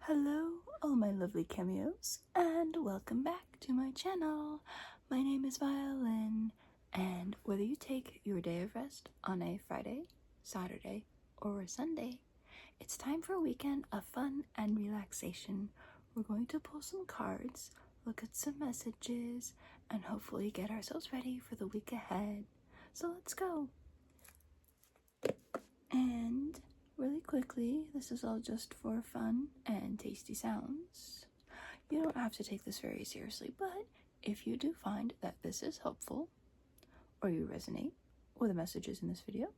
Hello, all my lovely cameos, and welcome back to my channel. My name is Violin, and whether you take your day of rest on a Friday, Saturday, or a Sunday, it's time for a weekend of fun and relaxation. We're going to pull some cards, look at some messages, and hopefully get ourselves ready for the week ahead. So let's go. And really quickly, this is all just for fun and tasty sounds. You don't have to take this very seriously, but if you do find that this is helpful, or you resonate with the messages in this video,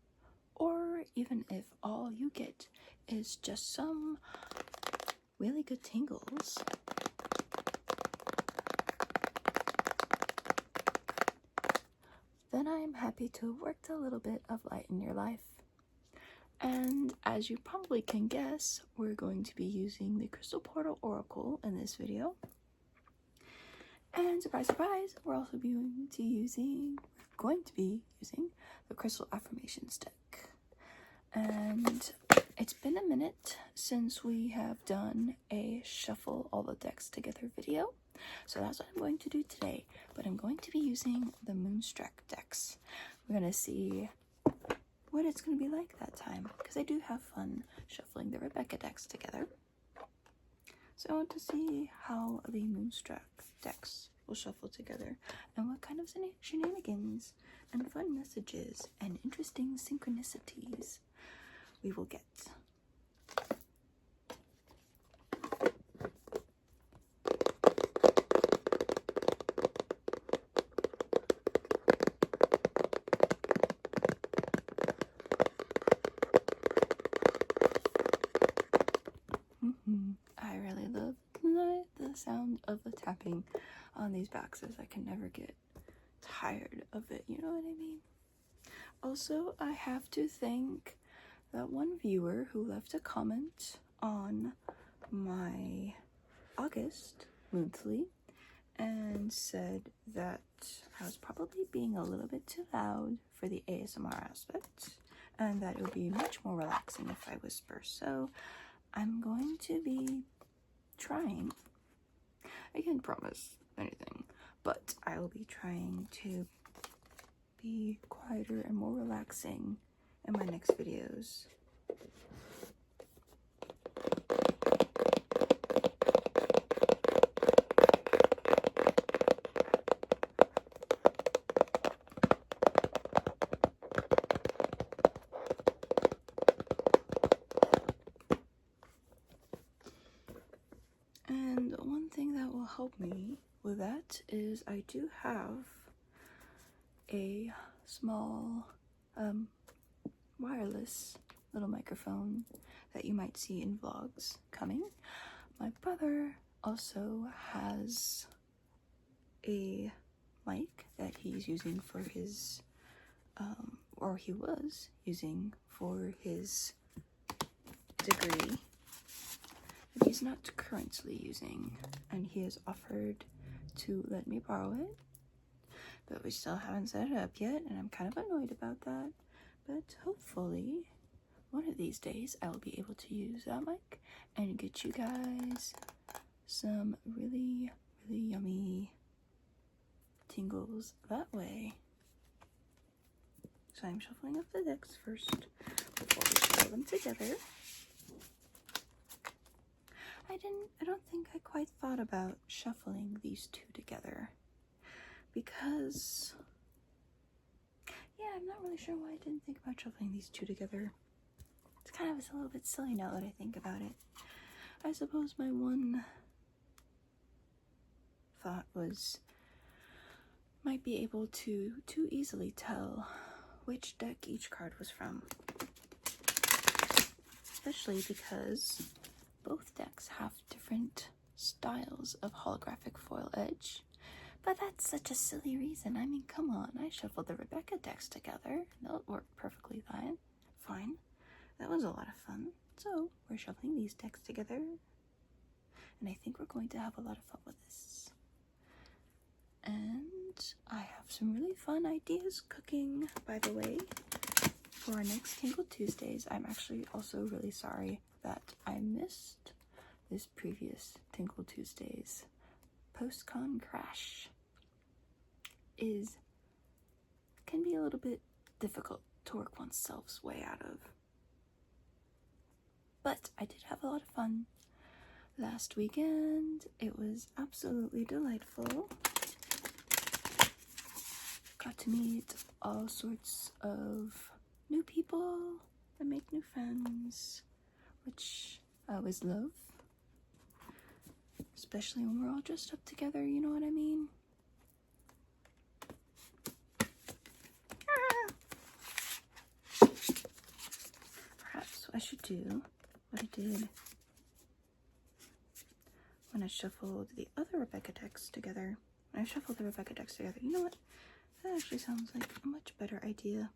or even if all you get is just some really good tingles, then I am happy to have worked a little bit of light in your life. And as you probably can guess, we're going to be using the Crystal Portal Oracle in this video. And surprise, surprise, we're also going to be using the Crystal Affirmations deck. And it's been a minute since we have done a shuffle all the decks together video. So that's what I'm going to do today. But I'm going to be using the Moonstruck decks. We're going to see what it's going to be like that time, because I do have fun shuffling the Rebecca decks together. So I want to see how the Moonstruck decks will shuffle together and what kind of shenanigans and fun messages and interesting synchronicities we will get. I really love the sound of the tapping on these boxes. I can never get tired of it, you know what I mean? Also, I have to thank that one viewer who left a comment on my August monthly and said that I was probably being a little bit too loud for the ASMR aspect and that it would be much more relaxing if I whisper. So I'm going to be trying. I can't promise anything, but I will be trying to be quieter and more relaxing in my next videos. And one thing that will help me with that is I do have a small wireless little microphone that you might see in vlogs coming. My brother also has a mic that he's using for his or he was using for his degree that he's not currently using, and he has offered to let me borrow it, but we still haven't set it up yet, and I'm kind of annoyed about that. But hopefully one of these days I will be able to use that mic and get you guys some really yummy tingles that way. So I'm shuffling up the decks first before we shuffle them together. I don't think I quite thought about shuffling these two together because, yeah, I'm not really sure why I didn't think about shuffling these two together. It's kind of a little bit silly now that I think about it. I suppose my one thought was might be able to too easily tell which deck each card was from, especially because both decks have different styles of holographic foil edge. But that's such a silly reason. I mean, come on, I shuffled the Rebecca decks together. That worked perfectly fine. That was a lot of fun. So we're shuffling these decks together, and I think we're going to have a lot of fun with this. And I have some really fun ideas cooking, by the way, for our next Tingle Tuesdays. I'm actually also really sorry that I missed this previous Tinkle Tuesdays post-con crash can be a little bit difficult to work oneself's way out of. But I did have a lot of fun last weekend. It was absolutely delightful. Got to meet all sorts of new people and make new friends, which I always love. Especially when we're all dressed up together, you know what I mean? Perhaps I should do what I did when I shuffled the other Rebecca decks together. When I shuffled the Rebecca decks together, you know what? That actually sounds like a much better idea.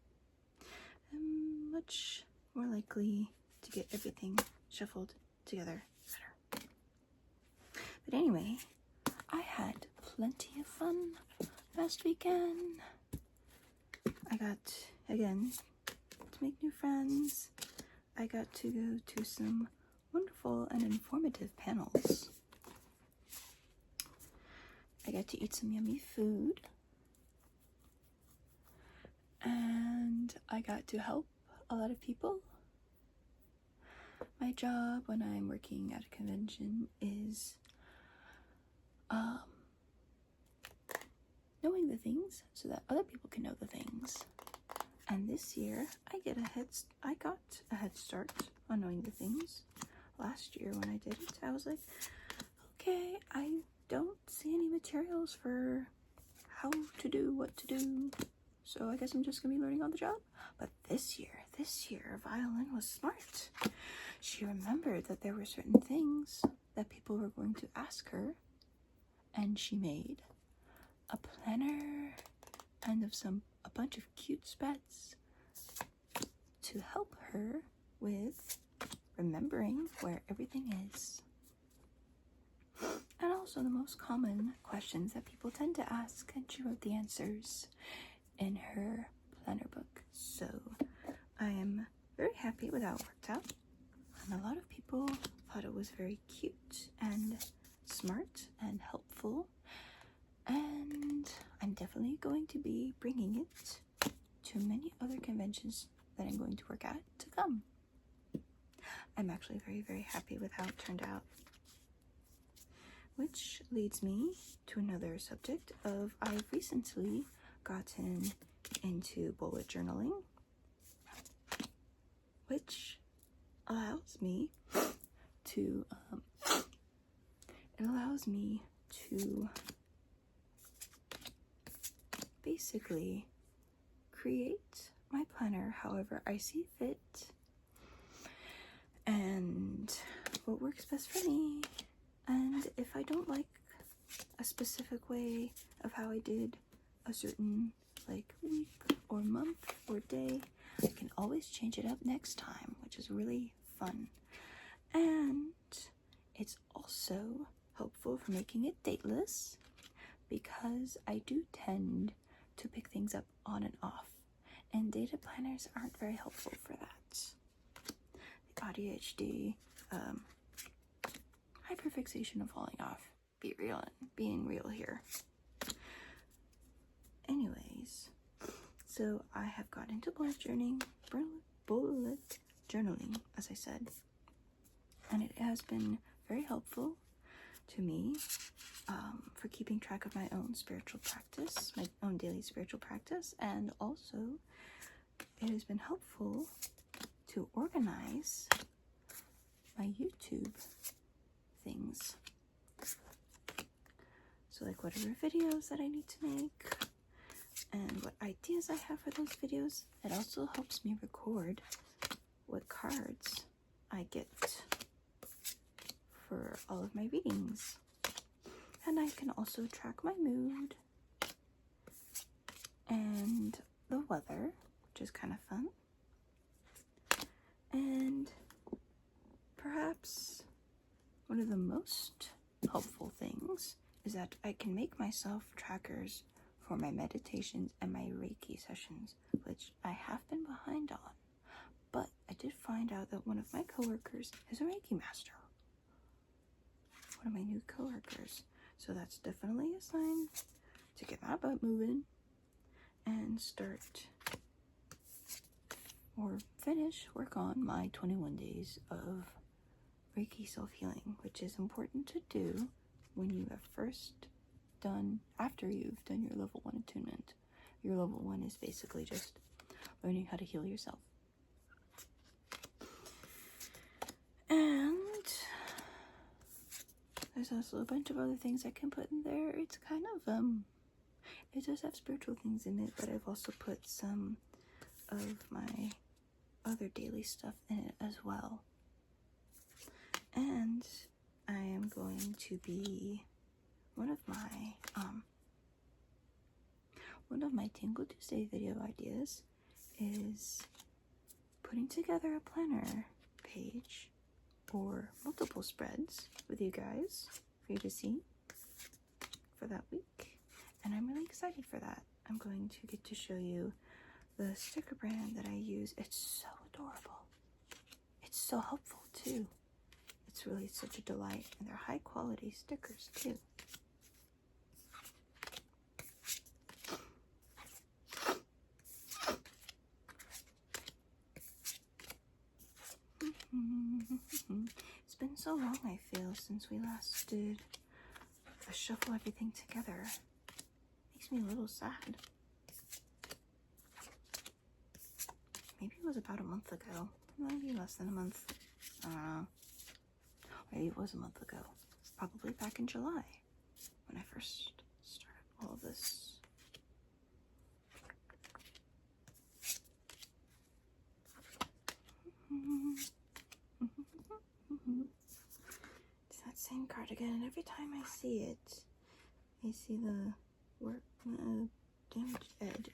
I'm much more likely to get everything shuffled together better. But anyway, I had plenty of fun last weekend. I got, again, to make new friends. I got to go to some wonderful and informative panels. I got to eat some yummy food. And I got to help a lot of people. My job when I'm working at a convention is knowing the things so that other people can know the things. And this year, I got a head start on knowing the things. Last year when I did it, I was like, okay, I don't see any materials for how to do what to do. So I guess I'm just gonna be learning on the job. But this year, Violin was smart. She remembered that there were certain things that people were going to ask her, and she made a planner and a bunch of cute spreads to help her with remembering where everything is. And also the most common questions that people tend to ask, and she wrote the answers in her planner book. So I am very happy with how it worked out. And a lot of people thought it was very cute and smart and helpful. And I'm definitely going to be bringing it to many other conventions that I'm going to work at to come. I'm actually very, very happy with how it turned out. Which leads me to another subject of I've recently gotten into bullet journaling, which allows me to basically create my planner however I see fit and what works best for me. And if I don't like a specific way of how I did a certain week or month or day, I can always change it up next time, which is really fun. And it's also helpful for making it dateless because I do tend to pick things up on and off, and data planners aren't very helpful for that. The ADHD, hyperfixation of falling off, being real here. Anyways, so I have got into bullet journaling, as I said, and it has been very helpful to me for keeping track of my own spiritual practice, my own daily spiritual practice, and also it has been helpful to organize my YouTube things. So whatever videos that I need to make and what ideas I have for those videos. It also helps me record what cards I get for all of my readings. And I can also track my mood and the weather, which is kind of fun. And perhaps one of the most helpful things is that I can make myself trackers for my meditations and my Reiki sessions, which I have been behind on. But I did find out that one of my coworkers is a Reiki master. one of my new coworkers. So that's definitely a sign to get my butt moving and start or finish work on my 21 days of Reiki self-healing, which is important to do when you have first done, after you've done your level 1 attunement. Your level 1 is basically just learning how to heal yourself. And there's also a bunch of other things I can put in there. It's kind of, it does have spiritual things in it, but I've also put some of my other daily stuff in it as well. And I am going to be, one of my Tingle Tuesday video ideas is putting together a planner page or multiple spreads with you guys for you to see for that week. And I'm really excited for that. I'm going to get to show you the sticker brand that I use. It's so adorable. It's so helpful too. It's really such a delight, and they're high quality stickers too. It's been so long, I feel, since we last did a shuffle everything together. Makes me a little sad. Maybe it was about a month ago. Maybe less than a month. I don't know. Maybe it was a month ago. Probably back in July when I first started all of this. It's that same card again, and every time I see it, I see the damaged edge.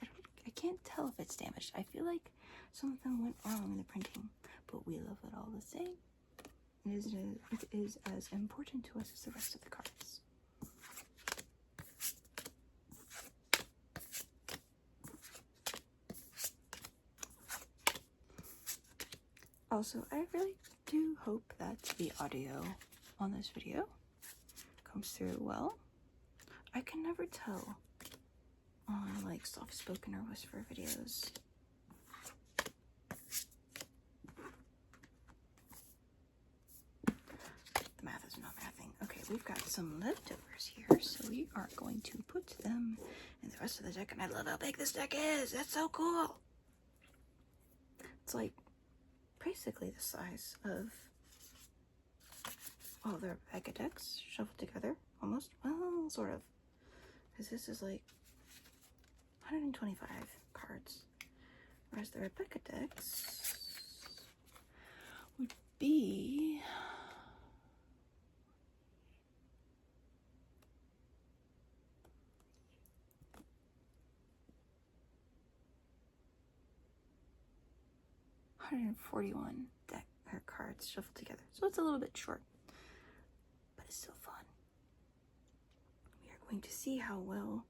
I can't tell if it's damaged. I feel like something went wrong in the printing, but we love it all the same. It is as important to us as the rest of the cards. Also, I really do hope that the audio on this video comes through well. I can never tell on like soft-spoken or whisper videos. The math is not mathing. Okay, we've got some leftovers here, so we are going to put them in the rest of the deck, and I love how big this deck is. That's so cool. It's like basically the size of all their Rebecca decks shuffled together, almost. Well, sort of, because this is like 125 cards, whereas the Rebecca decks would be 141 deck or cards shuffled together, so it's a little bit short, but it's still fun. We are going to see how well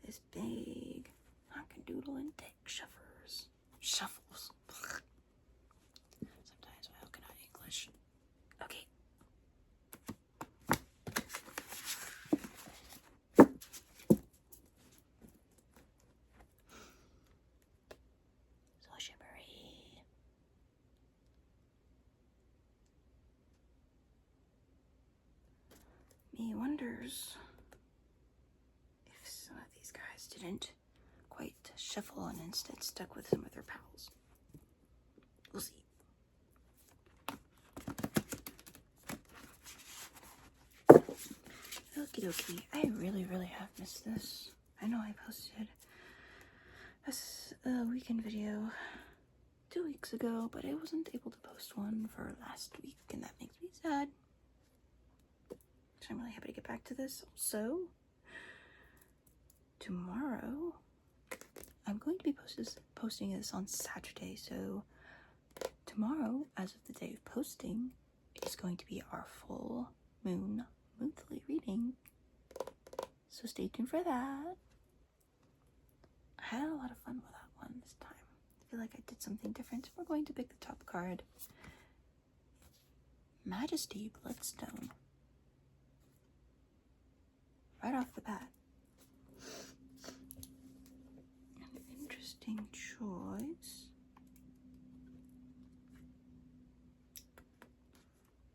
this big knockadoodle and deck shuffles. Sometimes I cannot English. Okay. So shimmery. Me wonders if some of these guys didn't quite shuffle and instead stuck with some of their pals. We'll see. Okie dokie. I really have missed this. I know I posted a weekend video 2 weeks ago, but I wasn't able to post one for last week, and that makes me sad. So I'm really happy to get back to this. So tomorrow I'm going to be posting this on Saturday, so tomorrow, as of the day of posting, is going to be our full moon monthly reading, so stay tuned for that. I had a lot of fun with that one this time. I feel like I did something different. We're going to pick the top card, Majesty Bloodstone. the bat. An interesting choice.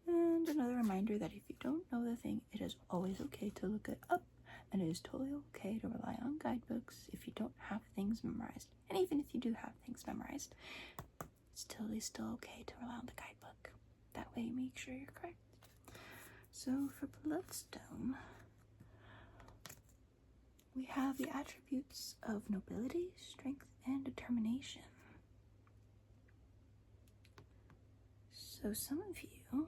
And another reminder that if you don't know the thing, it is always okay to look it up, and it is totally okay to rely on guidebooks if you don't have things memorized. And even if you do have things memorized, it's still okay to rely on the guidebook. That way you make sure you're correct. So for bloodstone, we have the attributes of nobility, strength, and determination. So some of you,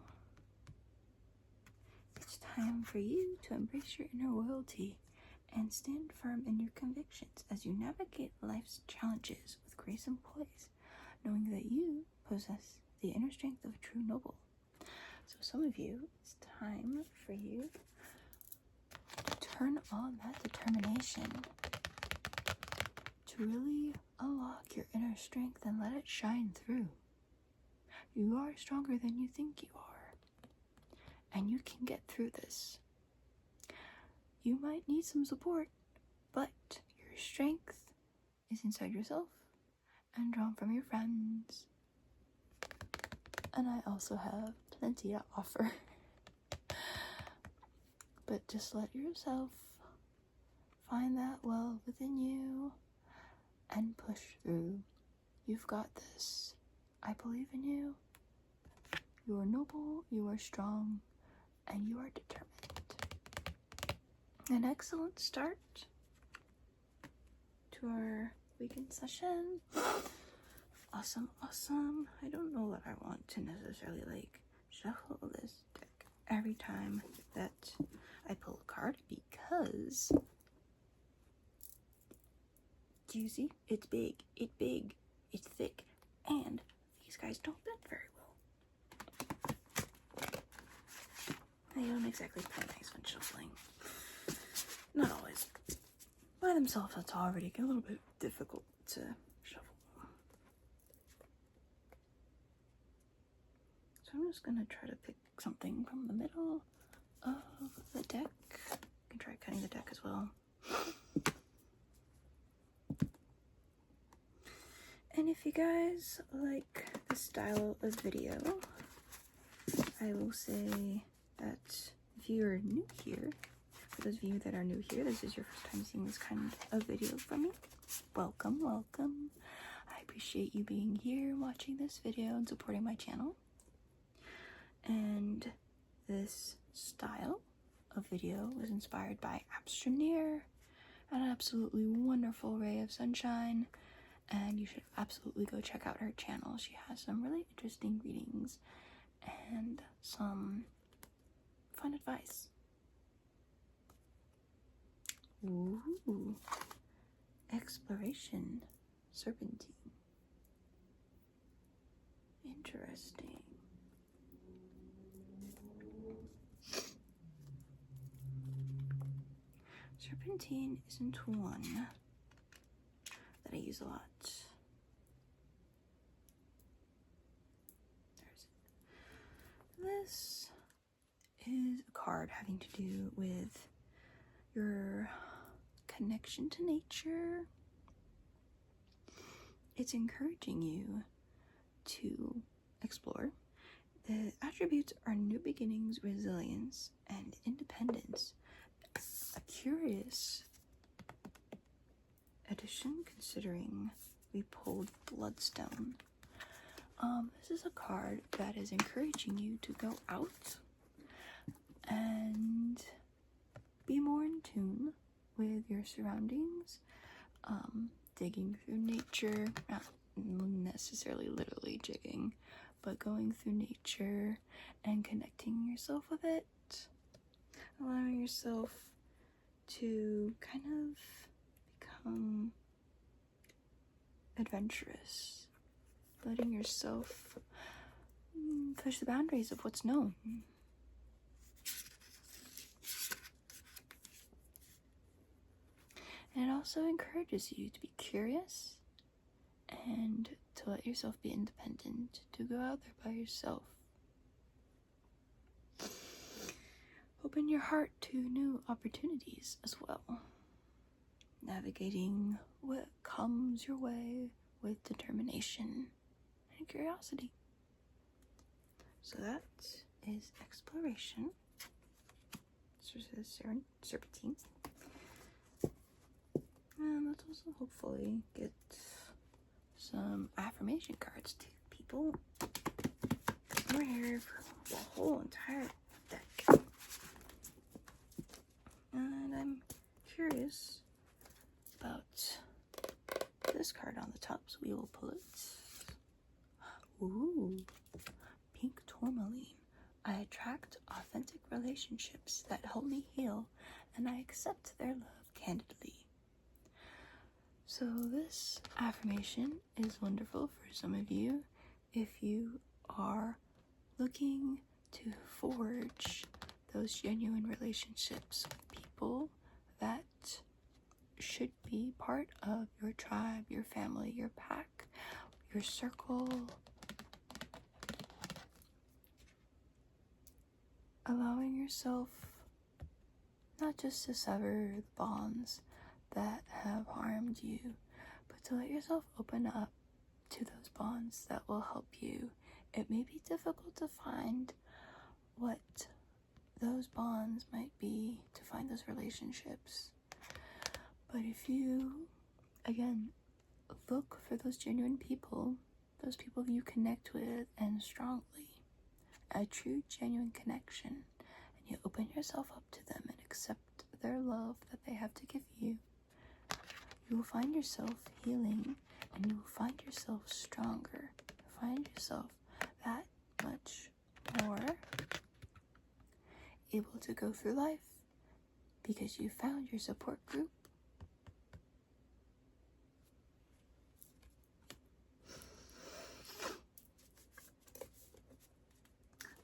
it's time for you to embrace your inner royalty and stand firm in your convictions as you navigate life's challenges with grace and poise, knowing that you possess the inner strength of a true noble. So some of you, it's time for you to turn on that determination, to really unlock your inner strength and let it shine through. You are stronger than you think you are, and you can get through this. You might need some support, but your strength is inside yourself and drawn from your friends. And I also have plenty to offer. But just let yourself find that well within you and push through. You've got this. I believe in you. You are noble, you are strong, and you are determined. An excellent start to our weekend session. Awesome. I don't know that I want to necessarily shuffle this deck every time that I pull a card, because do you see? It's big, it's thick, and these guys don't bend very well. They don't exactly play nice when shuffling. Not always. By themselves, it's already a little bit difficult to shuffle. So I'm just gonna try to pick something from the middle of the deck. You can try cutting the deck as well. And if you guys like this style of video, I will say that if you are new here, for those of you that are new here, this is your first time seeing this kind of video from me, welcome. I appreciate you being here, watching this video, and supporting my channel. And this style of video was inspired by Abstraneer, an absolutely wonderful ray of sunshine, and you should absolutely go check out her channel. She has some really interesting readings and some fun advice. Ooh, exploration, serpentine. Interesting. Serpentine isn't one that I use a lot. This is a card having to do with your connection to nature. It's encouraging you to explore. The attributes are new beginnings, resilience, and independence. A curious addition considering we pulled Bloodstone. This is a card that is encouraging you to go out and be more in tune with your surroundings, digging through nature, not necessarily literally jigging, but going through nature and connecting yourself with it, allowing yourself to kind of become adventurous, letting yourself push the boundaries of what's known. And it also encourages you to be curious and to let yourself be independent, to go out there by yourself. Hope open your heart to new opportunities as well. Navigating what comes your way with determination and curiosity. So that is exploration. This is serpentine. And let's also hopefully get some affirmation cards to people. We're here for the whole entire deck. And I'm curious about this card on the top, so we will pull it. Ooh, pink tourmaline. I attract authentic relationships that help me heal, and I accept their love candidly. So this affirmation is wonderful for some of you if you are looking to forge those genuine relationships with people that should be part of your tribe, your family, your pack, your circle. Allowing yourself not just to sever the bonds that have harmed you, but to let yourself open up to those bonds that will help you. It may be difficult to find what those bonds might be, to find those relationships. But if you, again, look for those genuine people, those people you connect with and strongly, a true, genuine connection, and you open yourself up to them and accept their love that they have to give you, you will find yourself healing, and you will find yourself stronger. You'll find yourself that much more able to go through life because you found your support group.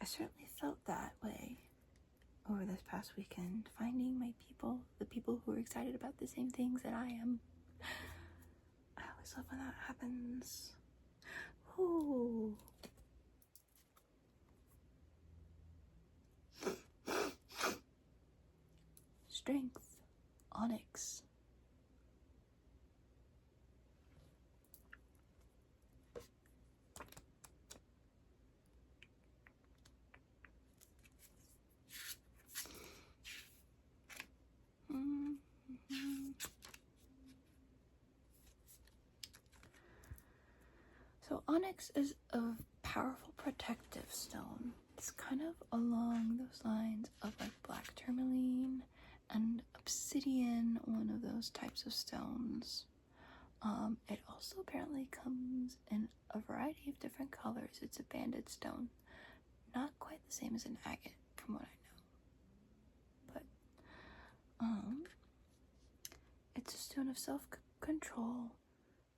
I certainly felt that way over this past weekend, finding my people, the people who are excited about the same things that I am. I always love when that happens. Ooh. Strength, onyx. So onyx is a powerful protective stone. It's kind of along those lines of like black tourmaline and obsidian, one of those types of stones. It also apparently comes in a variety of different colors. It's a banded stone. Not quite the same as an agate, from what I know. But, it's a stone of self-control,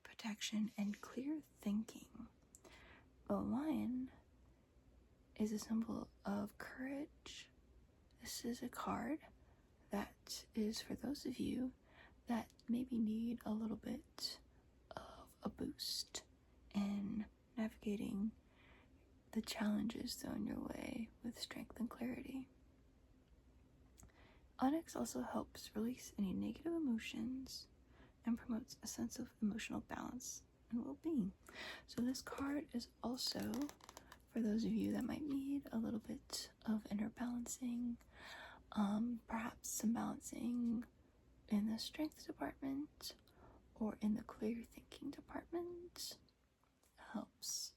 protection, and clear thinking. The lion is a symbol of courage. This is a card that is for those of you that maybe need a little bit of a boost in navigating the challenges thrown your way with strength and clarity. Onyx also helps release any negative emotions and promotes a sense of emotional balance and well-being. So this card is also for those of you that might need a little bit of inner balancing, perhaps some balancing in the strength department or in the clear thinking department. Helps.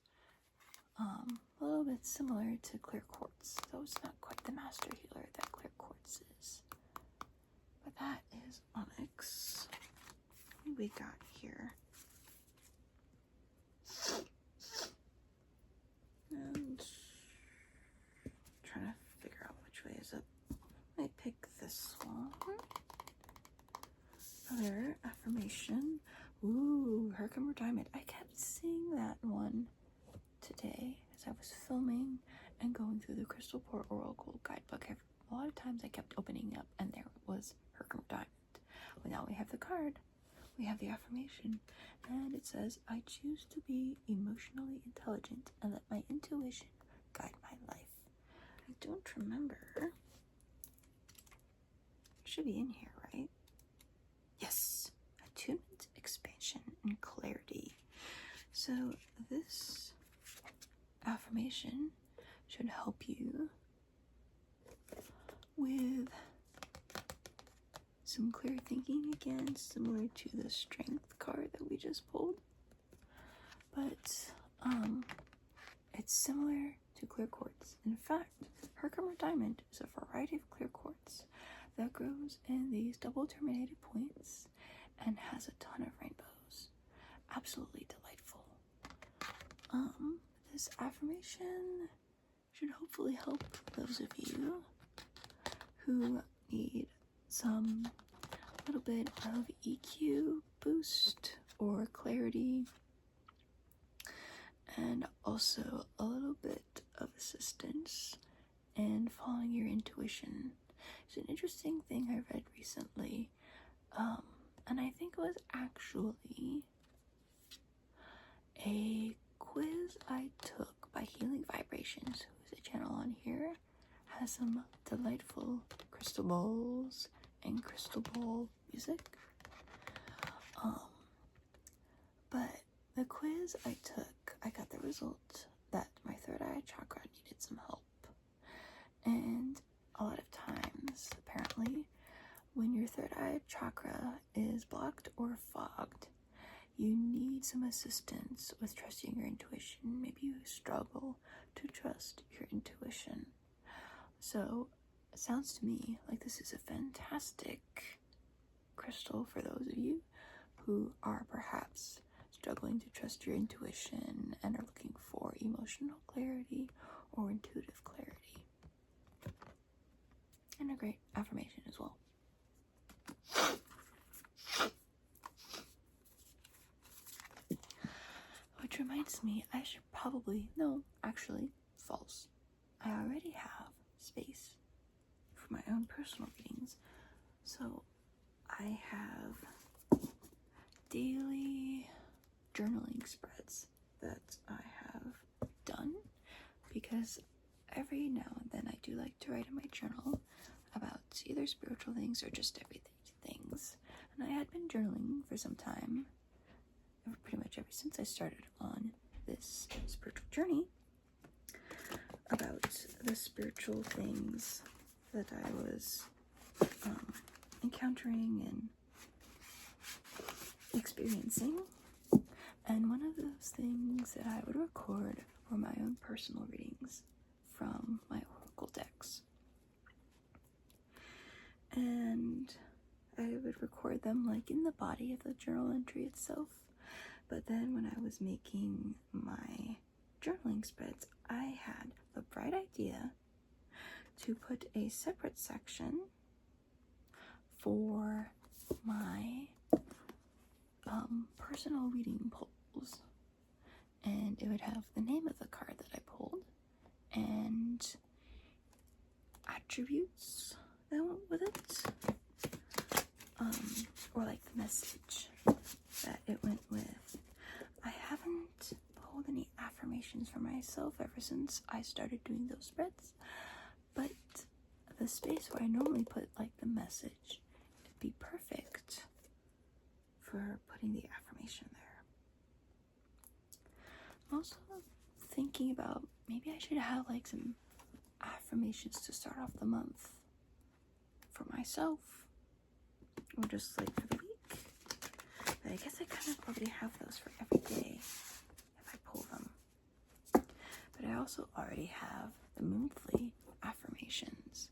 A little bit similar to clear quartz, though it's not quite the master healer that clear quartz is. But that is onyx. What we got here? And trying to figure out which way is up. I might pick this one. Another affirmation. Ooh, Herkimer Diamond. I kept seeing that one today as I was filming and going through the Crystal Port Oracle guidebook. A lot of times I kept opening up and there was Herkimer Diamond. Well, now we have the card. We have the affirmation. And it says, I choose to be emotionally intelligent and let my intuition guide my life. I don't remember should be in here, right? Yes, attunement, expansion, and clarity. So this affirmation should help you with some clear thinking, again, similar to the strength card that we just pulled. But it's similar to clear quartz. In fact, Herkimer diamond is a variety of clear quartz that grows in these double terminated points and has a ton of rainbows. Absolutely delightful. This affirmation should hopefully help those of you who need some little bit of EQ boost or clarity, and also a little bit of assistance in following your intuition. It's an interesting thing I read recently, and I think it was actually a quiz I took by Healing Vibrations, who's a channel on here, has some delightful crystal balls and crystal ball music. But the quiz I took, I got the result that my third eye chakra needed some help. And a lot of times, apparently, when your third eye chakra is blocked or fogged, you need some assistance with trusting your intuition. Maybe you struggle to trust your intuition. So it sounds to me like this is a fantastic crystal for those of you who are perhaps struggling to trust your intuition and are looking for emotional clarity or intuitive clarity. And a great affirmation as well. Which reminds me, I should probably, no, actually, false. I already have space for my own personal readings. So I have daily journaling spreads that I have done, because every now and then I do like to write in my journal about either spiritual things or just everyday things. And I had been journaling for some time, pretty much ever since I started on this spiritual journey, about the spiritual things that I was encountering and experiencing. And one of those things that I would record were my own personal readings from my oracle decks. And I would record them like in the body of the journal entry itself. But then when I was making my journaling spreads, I had the bright idea to put a separate section for my personal reading polls, and it would have the name of the card that I pulled and attributes that went with it, or like the message that it went with. I haven't pulled any affirmations for myself ever since I started doing those spreads, but the space where I normally put like the message, it'd be perfect for putting the affirmation there. I'm also thinking about maybe I should have like some affirmations to start off the month for myself, or just like for the week. But I guess I kind of already have those for every day if I pull them. But I also already have the monthly affirmations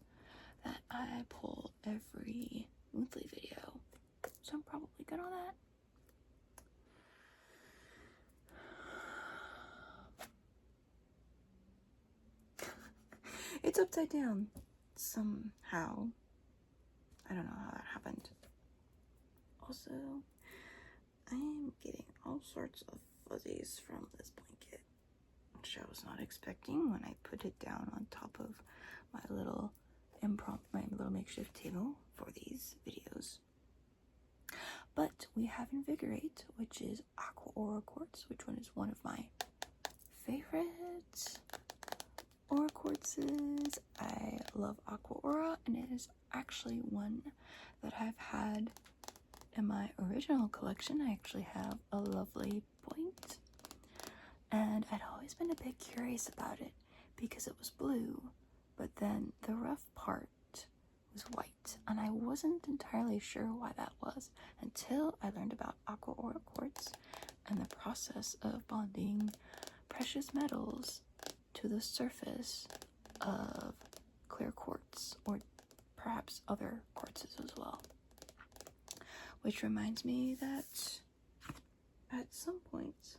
that I pull every monthly video, so I'm probably good on that. It's upside down somehow. I don't know how that happened. Also, I am getting all sorts of fuzzies from this blanket, which I was not expecting when I put it down on top of my little makeshift table for these videos. But we have Invigorate, which is Aqua Aura Quartz, which one is one of my favorites. Aura quartzes. I love Aqua Aura, and it is actually one that I've had in my original collection. I actually have a lovely point, and I'd always been a bit curious about it because it was blue, but then the rough part was white, and I wasn't entirely sure why that was until I learned about Aqua Aura quartz and the process of bonding precious metals to the surface of clear quartz, or perhaps other quartzes as well. Which reminds me that at some point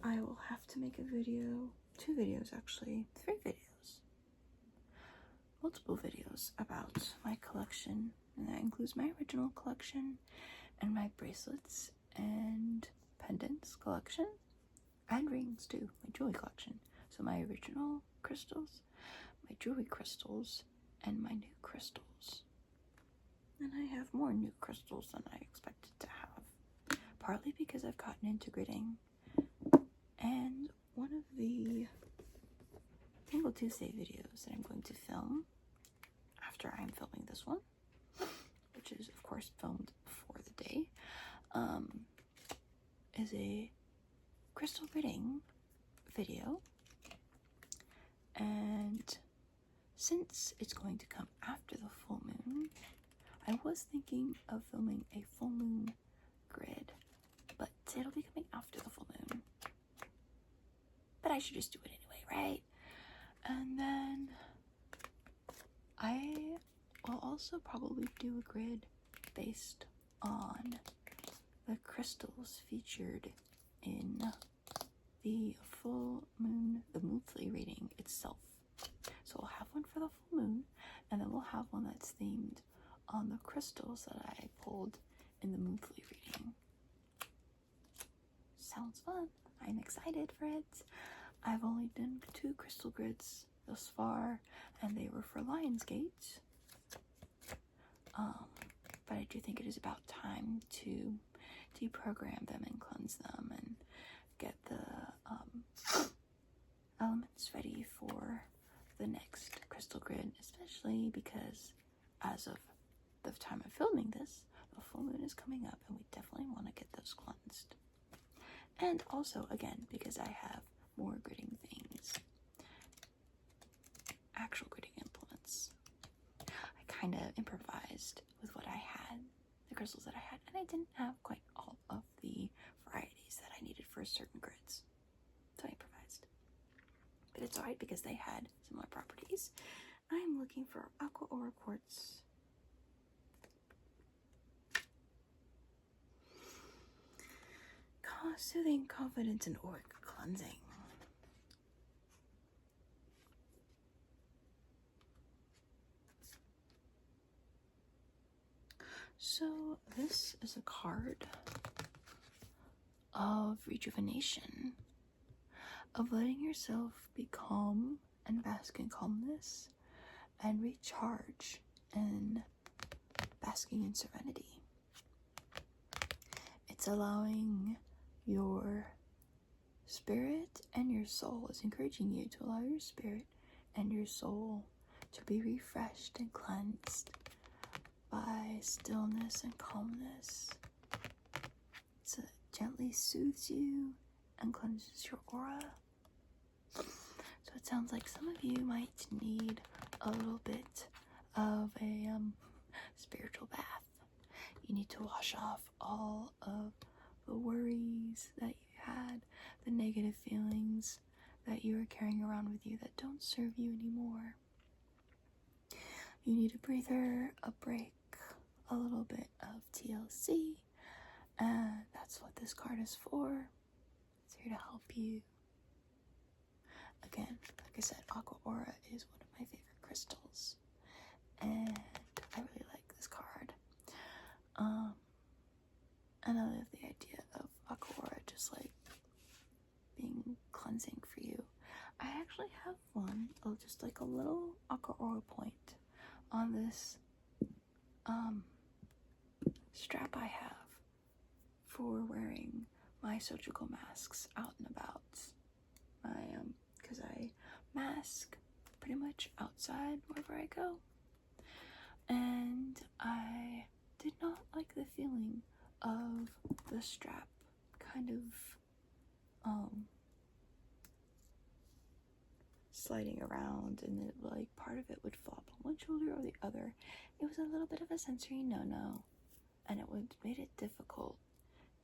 I will have to make a video, 2 videos actually, 3 videos, multiple videos about my collection, and that includes my original collection and my bracelets and pendants collection, and rings too, my jewelry collection. So my original crystals, my jewelry crystals, and my new crystals. And I have more new crystals than I expected to have, partly because I've gotten into gridding. And one of the Tingle Tuesday videos that I'm going to film after I'm filming this one, which is of course filmed before the day, is a crystal gridding video. And since it's going to come after the full moon, I was thinking of filming a full moon grid, but it'll be coming after the full moon. But I should just do it anyway, right? And then I will also probably do a grid based on the crystals featured in the full moon, the monthly reading itself. So we'll have one for the full moon, and then we'll have one that's themed on the crystals that I pulled in the monthly reading. Sounds fun. I'm excited for it. I've only done 2 crystal grids thus far, and they were for Lionsgate. But I do think it is about time to deprogram them and cleanse them and get the elements ready for the next crystal grid, especially because as of the time of filming this, the full moon is coming up, and we definitely want to get those cleansed. And also, again, because I have more gridding things, actual gridding implements, I kind of improvised with what I had, the crystals that I had, and I didn't have quite all of the varieties that I needed for certain grids, so I improvised. But it's alright because they had similar properties. I'm looking for Aqua Aura quartz. Soothing, confidence, and auric cleansing. So this is a card of rejuvenation, of letting yourself be calm and bask in calmness, and recharge in basking in serenity. It's allowing your spirit and your soul, is encouraging you to allow your spirit and your soul to be refreshed and cleansed by stillness and calmness. So it gently soothes you and cleanses your aura. So it sounds like some of you might need a little bit of a spiritual bath. You need to wash off all of the worries that you had, the negative feelings that you are carrying around with you that don't serve you anymore. You need a breather, a break, a little bit of TLC, and that's what this card is for. It's here to help you. Again, like I said, Aqua Aura is one of my favorite crystals, and I really like this card. And I love the idea of Aqua Aura just like being cleansing for you. I actually have one, just like a little Aqua Aura point on this strap I have for wearing my surgical masks out and about. Because I mask pretty much outside wherever I go. And I did not like the feeling of the strap kind of sliding around, and it, like, part of it would flop on one shoulder or the other. It was a little bit of a sensory no-no, and it made it difficult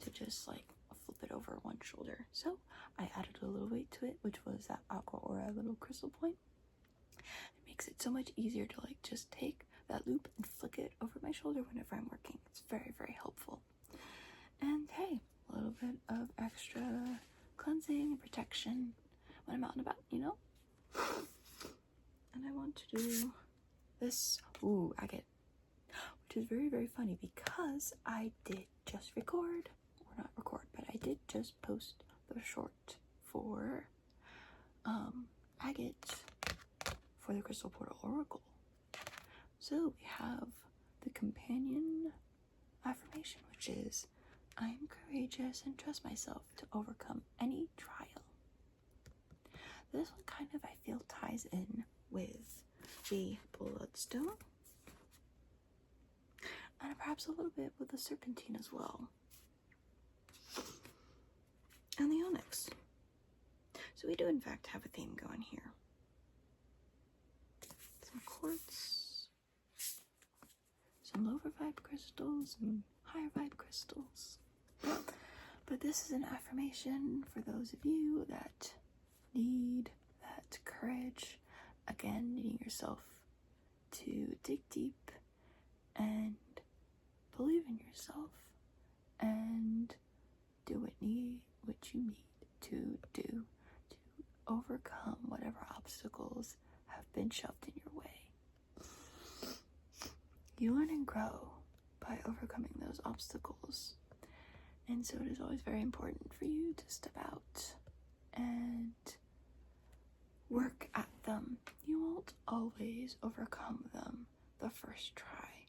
to just like flip it over one shoulder. So I added a little weight to it, which was that aqua aura little crystal point. It makes it so much easier to like just take that loop and flick it over my shoulder whenever I'm working. It's very, very helpful. And hey, a little bit of extra cleansing and protection when I'm out and about, you know? And I want to do this agate, which is very, very funny because I did just record, or not record, but I did just post the short for agate for the Crystal Portal Oracle. So we have the companion affirmation, which is, I am courageous and trust myself to overcome any trial. This one kind of, I feel, ties in with the bloodstone, and perhaps a little bit with the serpentine as well, and the onyx. So we do in fact have a theme going here. Some quartz, some lower vibe crystals, and higher vibe crystals. But this is an affirmation for those of you that need that courage, again, needing yourself to dig deep and believe in yourself and do what you need to do to overcome whatever obstacles have been shoved in your way. You learn and grow by overcoming those obstacles, and so it is always very important for you to step out and work at them. You won't always overcome them the first try,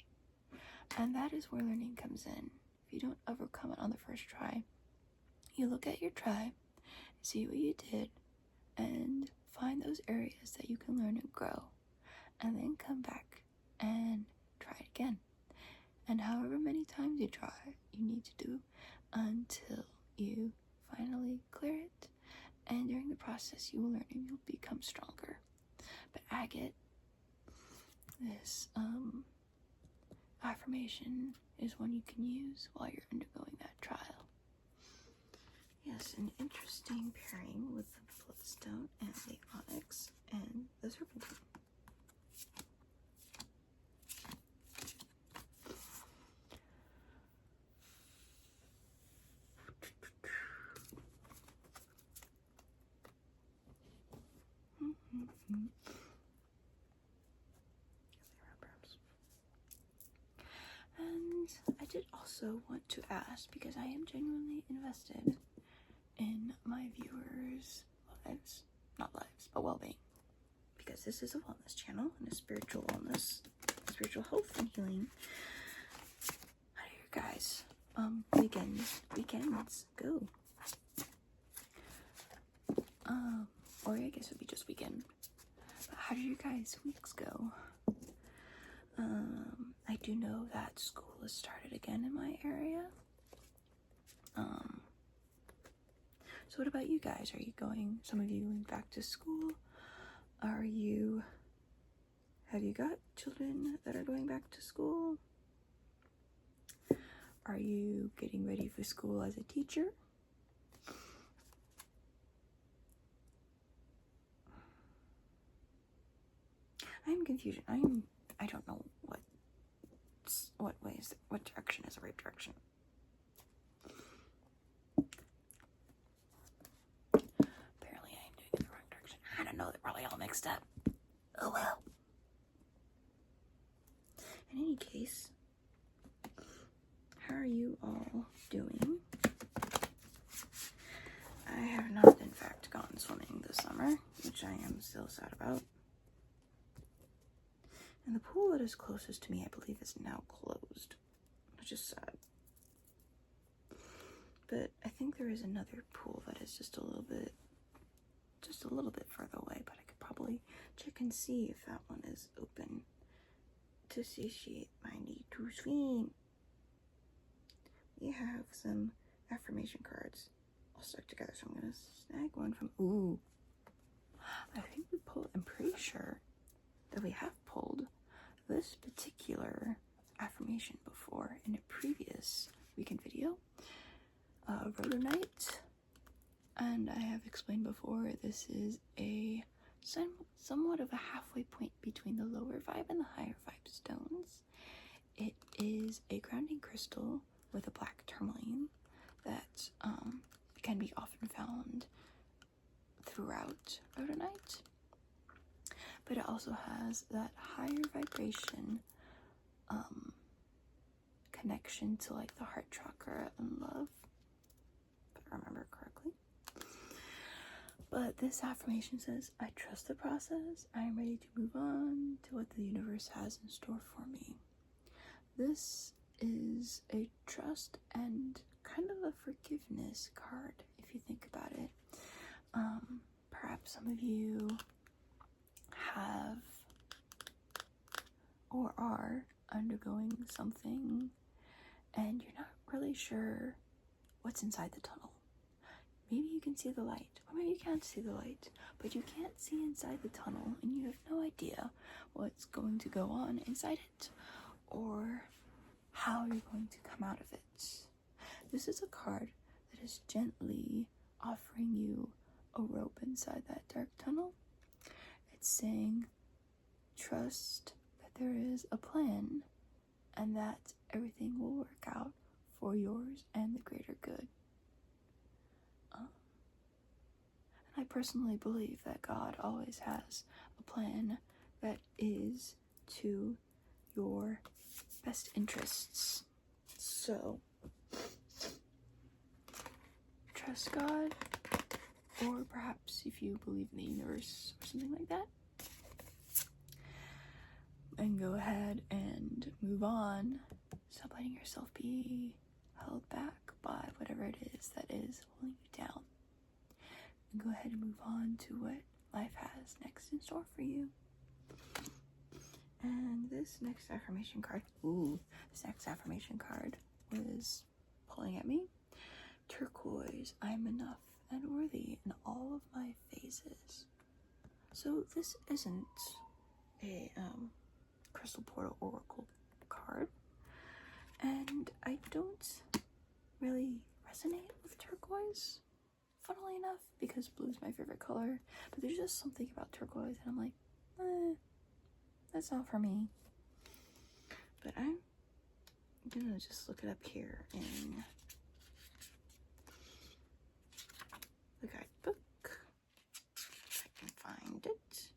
and that is where learning comes in. If you don't overcome it on the first try, you look at your try, see what you did, and find those areas that you can learn and grow, and then come back and try it again. And however many times you try, you need to do until you finally clear it. And during the process, you will learn and you'll become stronger. But agate, this affirmation, is one you can use while you're undergoing that trial. Yes, an interesting pairing with the bloodstone and the onyx and the serpentine. And I did also want to ask, because I am genuinely invested in my viewers' lives, not lives, but well-being, because this is a wellness channel and a spiritual wellness, spiritual health and healing. How do you guys weekends go? Or I guess it would be just weekend. But how do you guys' weeks go? I do know that school has started again in my area. So what about you guys? Are you going, some of you going back to school? Have you got children that are going back to school? Are you getting ready for school as a teacher? I'm confused. I don't know what direction is the right direction. Apparently I'm doing it the wrong direction. I don't know, they're probably all mixed up. Oh well. In any case, how are you all doing? I have not, in fact, gone swimming this summer, which I am still sad about. And the pool that is closest to me, I believe, is now closed, which is sad. But I think there is another pool that is just a little bit further away, but I could should probably check and see if that one is open to satiate my need to swim. We have some affirmation cards all stuck together, so I'm gonna snag one from. Ooh, I think we pulled. I'm pretty sure that we have pulled this particular affirmation before in a previous weekend video. Rhodonite, and I have explained before, this is a somewhat of a halfway point between the lower vibe and the higher vibe stones. It is a grounding crystal with a black tourmaline that can be often found throughout rhodonite, but it also has that higher vibration connection to like the heart chakra and love, if I remember correctly. But this affirmation says, I trust the process. I am ready to move on to what the universe has in store for me. This is a trust and kind of a forgiveness card, if you think about it. Perhaps some of you have or are undergoing something and you're not really sure what's inside the tunnel. Maybe you can see the light, or maybe you can't see the light, but you can't see inside the tunnel and you have no idea what's going to go on inside it or how you're going to come out of it. This is a card that is gently offering you a rope inside that dark tunnel. It's saying, trust that there is a plan and that everything will work out for yours and the greater good. And I personally believe that God always has a plan that is to your best interests. So, trust God, or perhaps if you believe in the universe or something like that, and go ahead and move on. Stop letting yourself be held back by whatever it is that is holding you down. And go ahead and move on to what life has next in store for you. And this next affirmation card, was pulling at me. Turquoise, I am enough and worthy in all of my phases. So this isn't a crystal portal oracle card, and I don't really resonate with turquoise, funnily enough, because blue is my favorite color, but there's just something about turquoise and I'm like, that's not for me. But I'm gonna just look it up here in the guidebook if I can find it.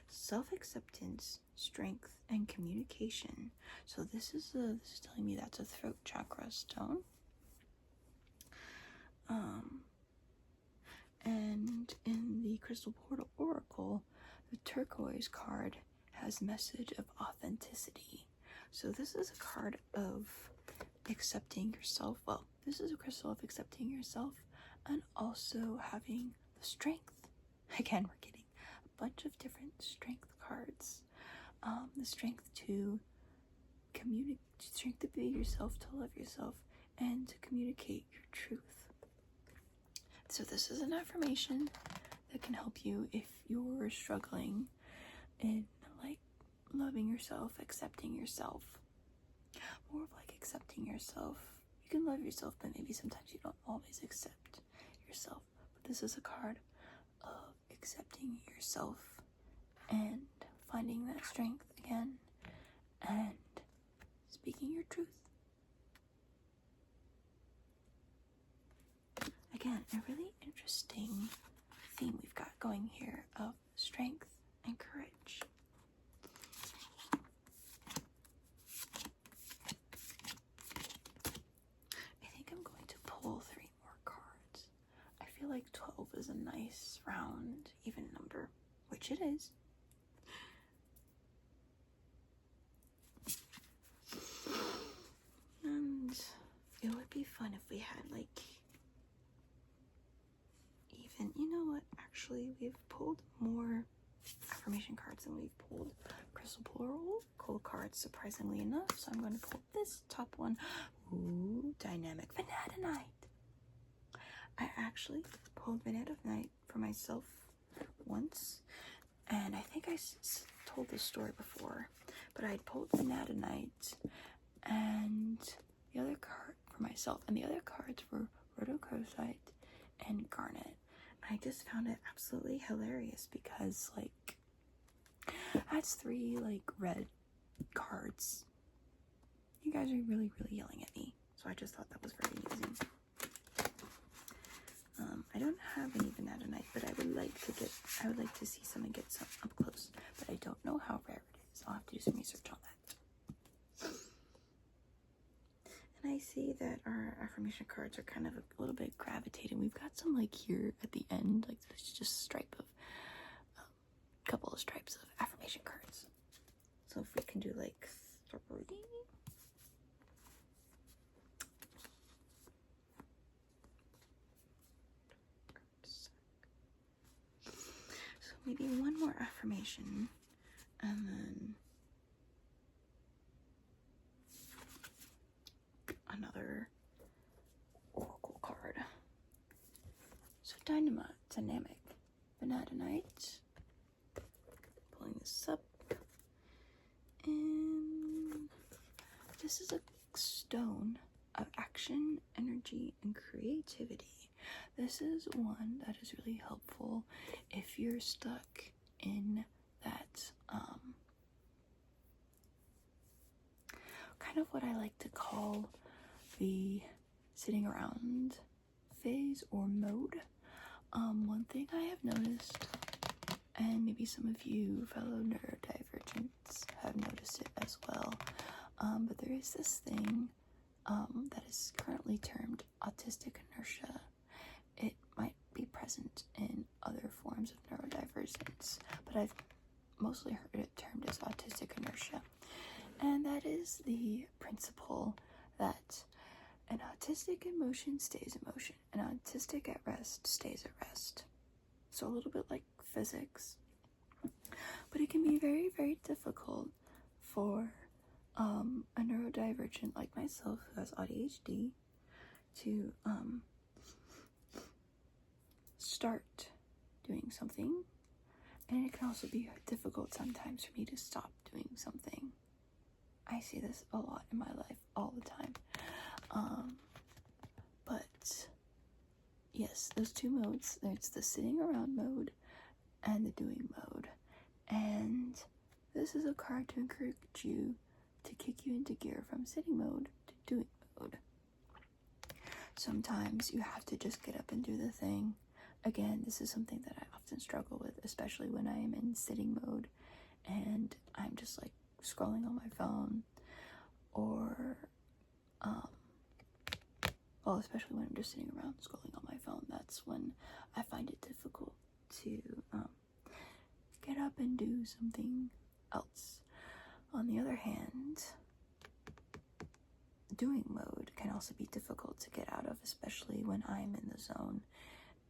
Self-acceptance, strength, and communication. So this is telling me that's a throat chakra stone. And in the Crystal Portal Oracle, the turquoise card has a message of authenticity. So this is a card of accepting yourself. Well, this is a crystal of accepting yourself and also having the strength. Again, we're getting a bunch of different strength cards. The strength to communicate, strength to be yourself, to love yourself, and to communicate your truth. So this is an affirmation that can help you if you're struggling in like loving yourself, accepting yourself. More of like accepting yourself. You can love yourself, but maybe sometimes you don't always accept yourself. But this is a card of accepting yourself and finding that strength again and speaking your truth. Again, a really interesting theme we've got going here of strength and courage. I think I'm going to pull 3 more cards. I feel like 12 is a nice round, even number, which it is. And it would be fun if we had like even, you know what, actually we've pulled more affirmation cards than we've pulled crystal coral cards, surprisingly enough. So I'm going to pull this top one. Ooh, dynamic Vanadinite. I actually pulled Vanadinite for myself once, and I think I told this story before, but I pulled Vanadinite and the other card for myself, and the other cards were rhodochrosite and garnet. I just found it absolutely hilarious because, like, that's 3 like red cards. You guys are really yelling at me, so I just thought that was very amusing. I don't have any Vanadinite, but I would like to see someone get some up close, but I don't know how rare it is. I'll have to do some research on that. And I see that our affirmation cards are kind of a little bit gravitating. We've got some like here at the end, like there's just a stripe of, couple of stripes of affirmation cards. So if we can do like 3. So maybe one more affirmation, and then another oracle card. So dynamic Vanadinite. Pulling this up, and this is a stone of action, energy, and creativity. This is one that is really helpful if you're stuck in that kind of what I like to call the sitting around phase or mode. One thing I have noticed, and maybe some of you fellow neurodivergents have noticed it as well, but there is this thing that is currently termed autistic inertia. It might be present in other forms of neurodivergence, but I've mostly heard it termed as autistic inertia. And that is the principle that an autistic in motion stays in motion, an autistic at rest stays at rest. So a little bit like physics. But it can be very difficult for a neurodivergent like myself who has ADHD to start doing something, and it can also be difficult sometimes for me to stop doing something. I see this a lot in my life all the time. But yes, those 2 modes, there's the sitting around mode and the doing mode, and this is a card to encourage you to kick you into gear from sitting mode to doing mode. Sometimes you have to just get up and do the thing. Again, this is something that I often struggle with, especially when I am in sitting mode and I'm just like scrolling on my phone, or well, especially when I'm just sitting around scrolling on my phone. That's when I find it difficult to get up and do something else. On the other hand, doing mode can also be difficult to get out of, especially when I'm in the zone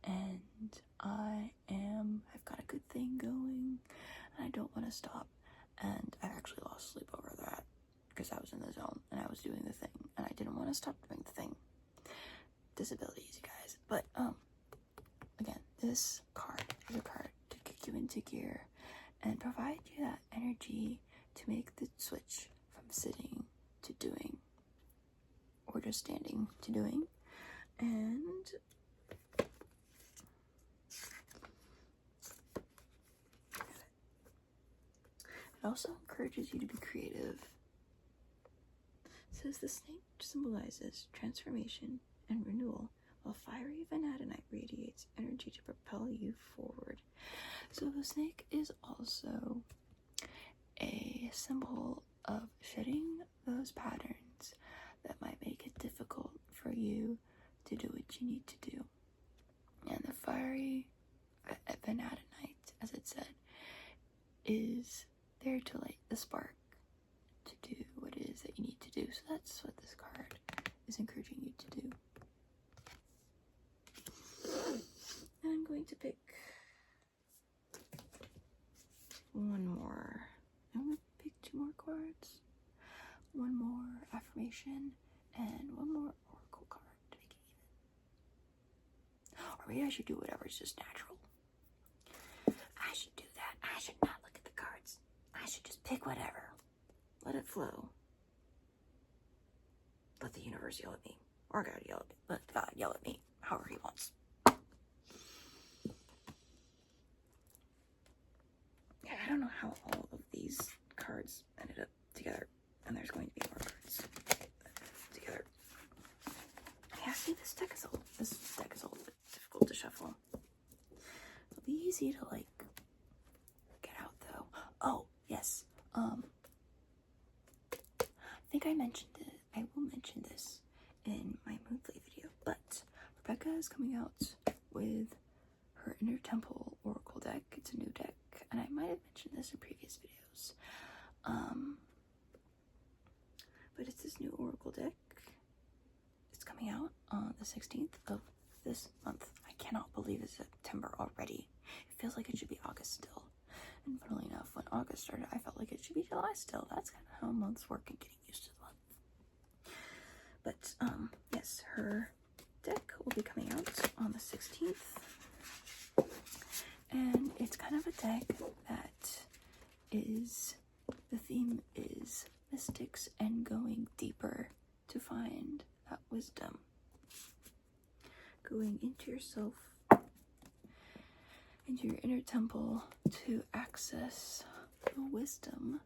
and I've got a good thing going and I don't want to stop. And I actually lost sleep over that because I was in the zone and I was doing the thing and I didn't want to stop doing the thing. Disabilities, you guys. But again, this card is a card to kick you into gear and provide you that energy to make the switch from sitting to doing, or just standing to doing. And it also encourages you to be creative. It says the snake symbolizes transformation and renewal, while fiery Vanadinite radiates energy to propel you forward. So the snake is also a symbol of shedding those patterns that might make it difficult for you to do what you need to do. And the fiery Vanadinite, as it said, is there to light the spark to do what it is that you need to do. So that's what this card is encouraging you to do. And I'm going to pick one more. I'm gonna pick 2 more cards. One more affirmation and one more oracle card to make it even. Or maybe I should do whatever's just natural. I should do that. I should not look at the cards. I should just pick whatever. Let it flow. Let the universe yell at me. Or God yell at me. Let God yell at me however he wants. Yeah, I don't know how all of these cards ended up together. And there's going to be more cards together. Yeah, see, this deck is old. This deck is old. It's difficult to shuffle. It'll be easy to, like, get out, though. Oh, yes. I think I mentioned it. I will mention this in my monthly video, but Rebecca is coming out with her Inner Temple Oracle deck. It's a new deck, and I might have mentioned this in previous videos. But it's this new Oracle deck. It's coming out on the 16th of this month. I cannot believe it's September already. It feels like it should be August still. And funnily enough, when August started, I felt like it should be July still. That's kind of how months work and getting used to the month. But, yes, her deck will be coming out on the 16th. And it's kind of a deck that is, the theme is mystics and going deeper to find that wisdom. Going into yourself, into your inner temple to access the wisdom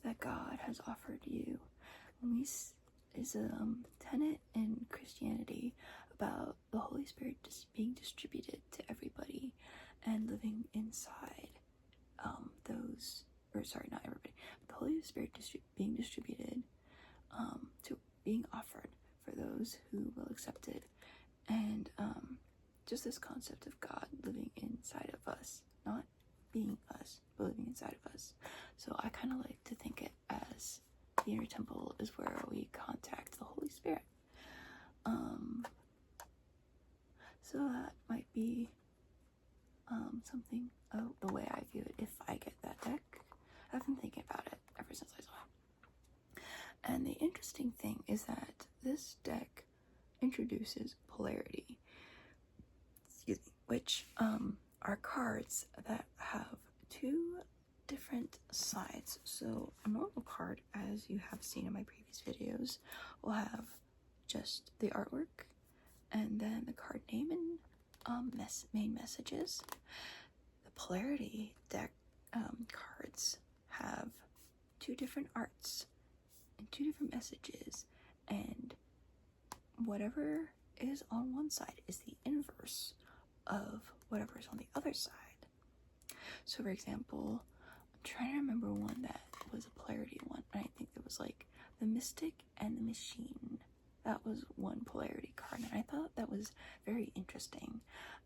that God has offered you. Is a tenet in Christianity about the Holy Spirit just being distributed to everybody and living inside not everybody, but the Holy Spirit being distributed to being offered for those who will accept it, and just this concept of God living inside of us, not being us, but living inside of us. So I kind of like to think it as the inner temple is where we contact the Holy Spirit. So that might be something the way I view it if I get that deck. I've been thinking about it ever since I saw it. And the interesting thing is that this deck introduces polarity, which are cards that have 2 different sides. So a normal card, as you have seen in my previous videos, will have just the artwork and then the card name and main messages. The polarity deck cards have 2 different arts and 2 different messages, and whatever is on one side is the inverse of whatever is on the other side. So for example, I'm trying to remember one that was a polarity one, and I think it was like the Mystic and the Machine. That was one polarity card, and I thought that was very interesting.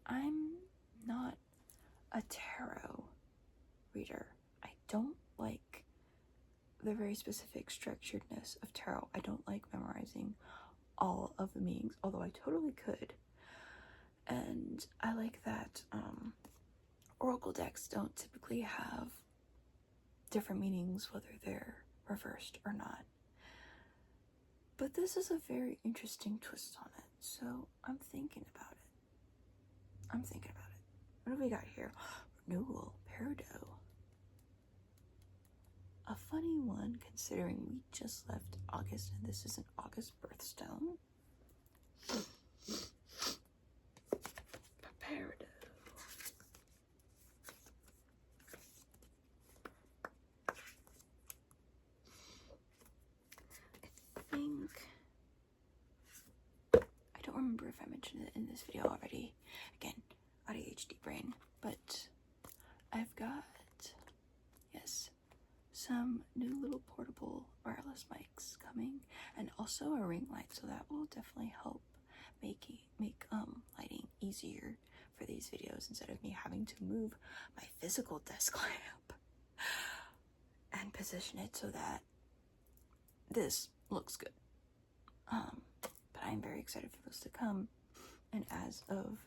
I'm not a tarot reader. I don't like the very specific structuredness of tarot. I don't like memorizing all of the meanings, although I totally could. And I like that oracle decks don't typically have different meanings, whether they're reversed or not. But this is a very interesting twist on it, so I'm thinking about it. What do we got here? Renewal, Peridot. A funny one, considering we just left August and this is an August birthstone. Peridot. I don't remember if I mentioned it in this video already. Again, ADHD brain, but I've got, yes, some new little portable wireless mics coming, and also a ring light, so that will definitely help make lighting easier for these videos instead of me having to move my physical desk lamp and position it so that this looks good. But I'm very excited for those to come, and as of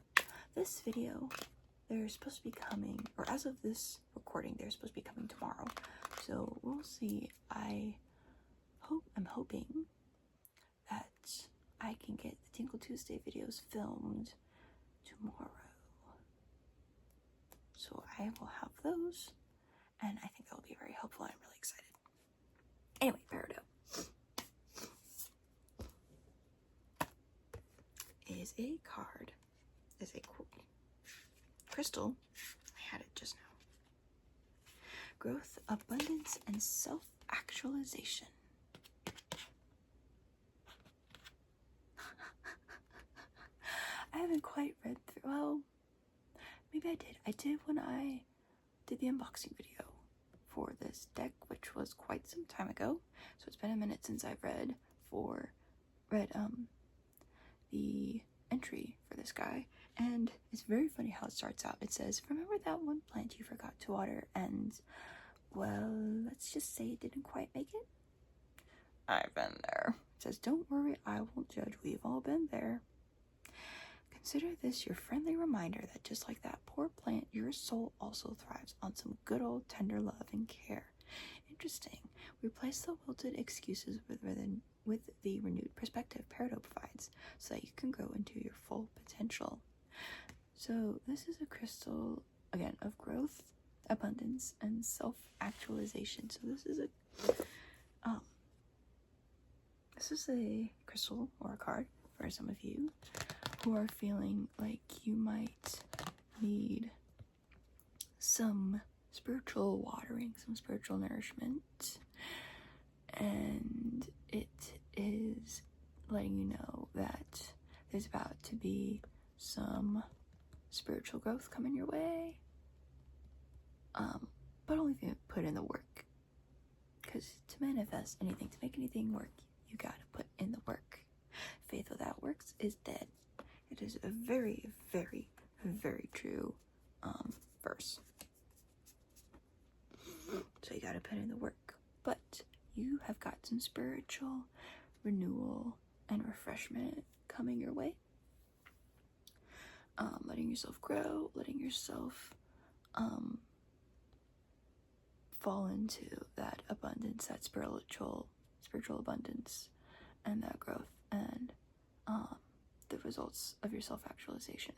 this video, they're supposed to be coming, or as of this recording, they're supposed to be coming tomorrow. So we'll see. I'm hoping that I can get the Tingle Tuesday videos filmed tomorrow. So I will have those, and I think that will be very helpful. I'm really excited. Anyway, Peridot is a card, is a crystal. I had it just now. Growth, abundance, and self-actualization. I haven't quite read through, well, maybe I did. I did when I did the unboxing video for this deck, which was quite some time ago. So it's been a minute since I've read the entry for this guy. And it's very funny how it starts out. It says, remember that one plant you forgot to water and, well, let's just say it didn't quite make it? I've been there. It says, don't worry, I won't judge. We've all been there. Consider this your friendly reminder that just like that poor plant, your soul also thrives on some good old tender love and care. Interesting. Replace the wilted excuses with the renewed perspective Peridot provides so that you can grow into your full potential. So this is a crystal, again, of growth, abundance, and self-actualization. So this is a crystal or a card for some of you who are feeling like you might need some spiritual watering, some spiritual nourishment, and it is letting you know that there's about to be some spiritual growth coming your way, but only if you put in the work, because to manifest anything, to make anything work, you gotta put in the work. Faith without works is dead. It is a very, very, very true verse. So you gotta put in the work. But you have got some spiritual renewal and refreshment coming your way. Letting yourself grow, letting yourself fall into that abundance, that spiritual abundance, and that growth, and the results of your self-actualization.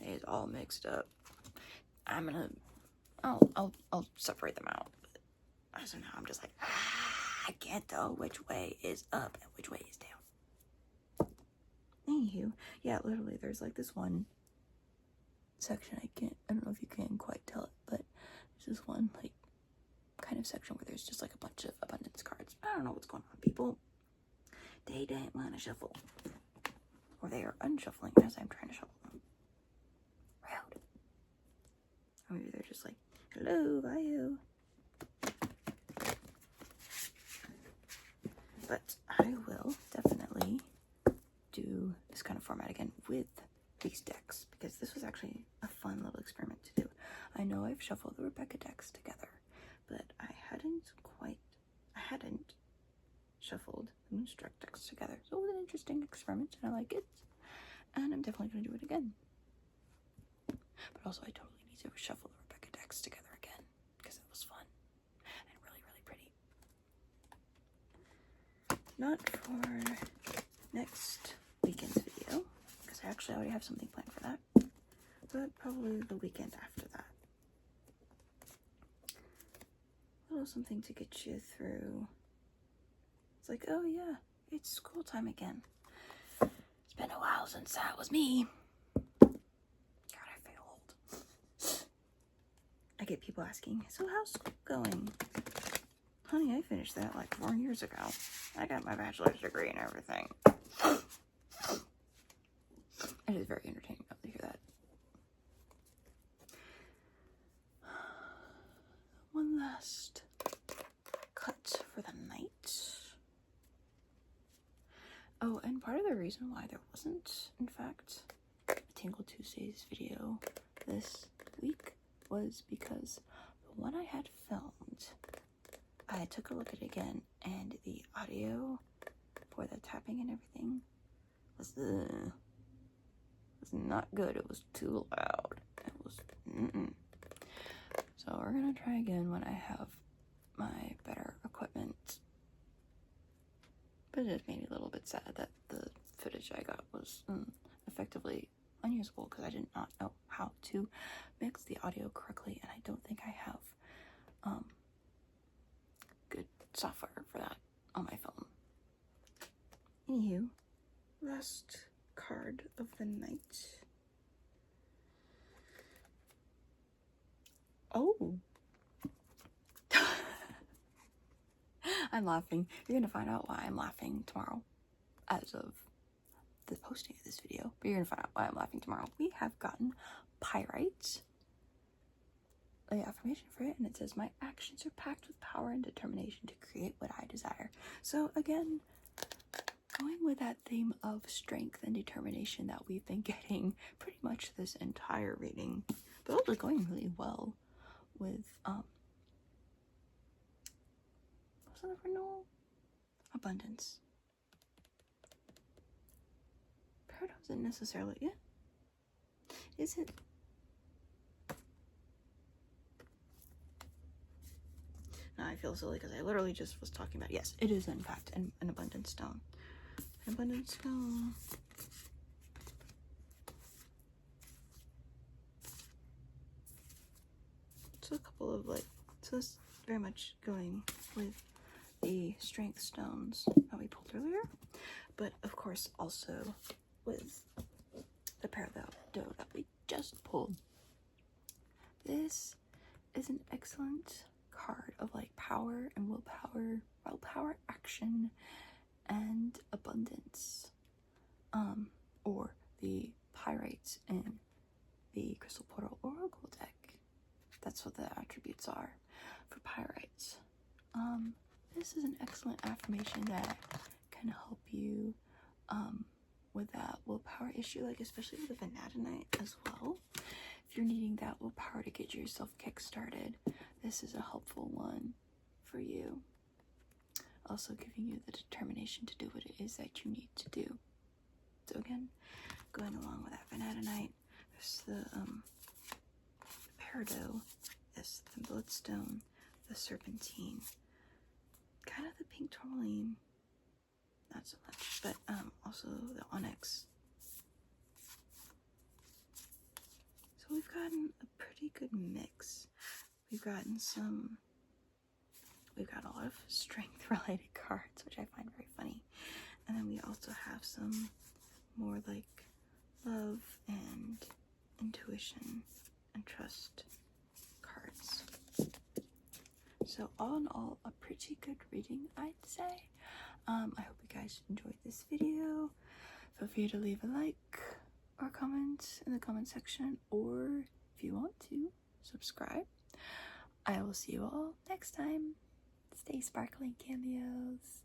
It's all mixed up. I'll separate them out. But so now I'm just like, I can't tell which way is up and which way is down. Anywho, yeah, literally there's like this one section, I don't know if you can quite tell it, but there's this one like kind of section where there's just like a bunch of abundance cards. I don't know what's going on, people. They don't want to shuffle, or they are unshuffling as I'm trying to shuffle them. Rude. Or maybe they're just like, hello, bye. But I will definitely do this kind of format again with these decks, because this was actually a fun little experiment to do. I know I've shuffled the Rebecca decks together, but I hadn't shuffled the Moonstruck decks together. So it was an interesting experiment, and I like it. And I'm definitely going to do it again. But also, I totally need to shuffle the Rebecca decks together again, because it was fun and really, really pretty. Not for next weekend's video, because I actually already have something planned for that, but probably the weekend after that. A little something to get you through. It's like, oh yeah, it's school time again. It's been a while since that was me. God, I feel old. I get people asking, so how's school going? Honey, I finished that like 4 years ago. I got my bachelor's degree and everything. It is very entertaining to hear that. One last cut for the night. Oh, and part of the reason why there wasn't, in fact, a Tingle Tuesdays video this week was because the one I had filmed I took a look at it again, and the audio for the tapping and everything was not good. It was too loud. It was So we're gonna try again when I have my better equipment. But it just made me a little bit sad that the footage I got was effectively unusable because I did not know how to mix the audio correctly, and I don't think I have good software for that on my phone. Anywho, last card of the night. Oh. I'm laughing. You're gonna find out why I'm laughing tomorrow as of the posting of this video, but you're gonna find out why I'm laughing tomorrow. We have gotten pyrite, the affirmation for it, and it says, my actions are packed with power and determination to create what I desire. So again, going with that theme of strength and determination that we've been getting pretty much this entire reading, but also going really well with what's the renewal? Abundance. Paradox isn't necessarily it. Is it? Now I feel silly because I literally just was talking about, yes, it is in fact an abundance stone. An abundance stone. So a couple of so this is very much going with the strength stones that we pulled earlier, but of course also with the paradox that we just pulled. This is an excellent card of power and willpower, action, and abundance. Or the pirates in the Crystal Portal Oracle deck. That's what the attributes are for pirates. This is an excellent affirmation that can help you with that willpower issue, especially with the Vanadinite as well. If you're needing that willpower to get yourself kick-started, this is a helpful one for you. Also giving you the determination to do what it is that you need to do. So again, going along with that Vanadinite, there's the Peridot, there's the Bloodstone, the Serpentine, kind of the Pink Tourmaline, not so much, but also the Onyx. So we've gotten a pretty good mix. We've got a lot of strength related cards, which I find very funny. And then we also have some more love and intuition and trust cards. So all in all, a pretty good reading, I'd say. I hope you guys enjoyed this video. Feel free to leave a like or comment in the comment section, or if you want to, subscribe. I will see you all next time. Stay sparkling, cameos.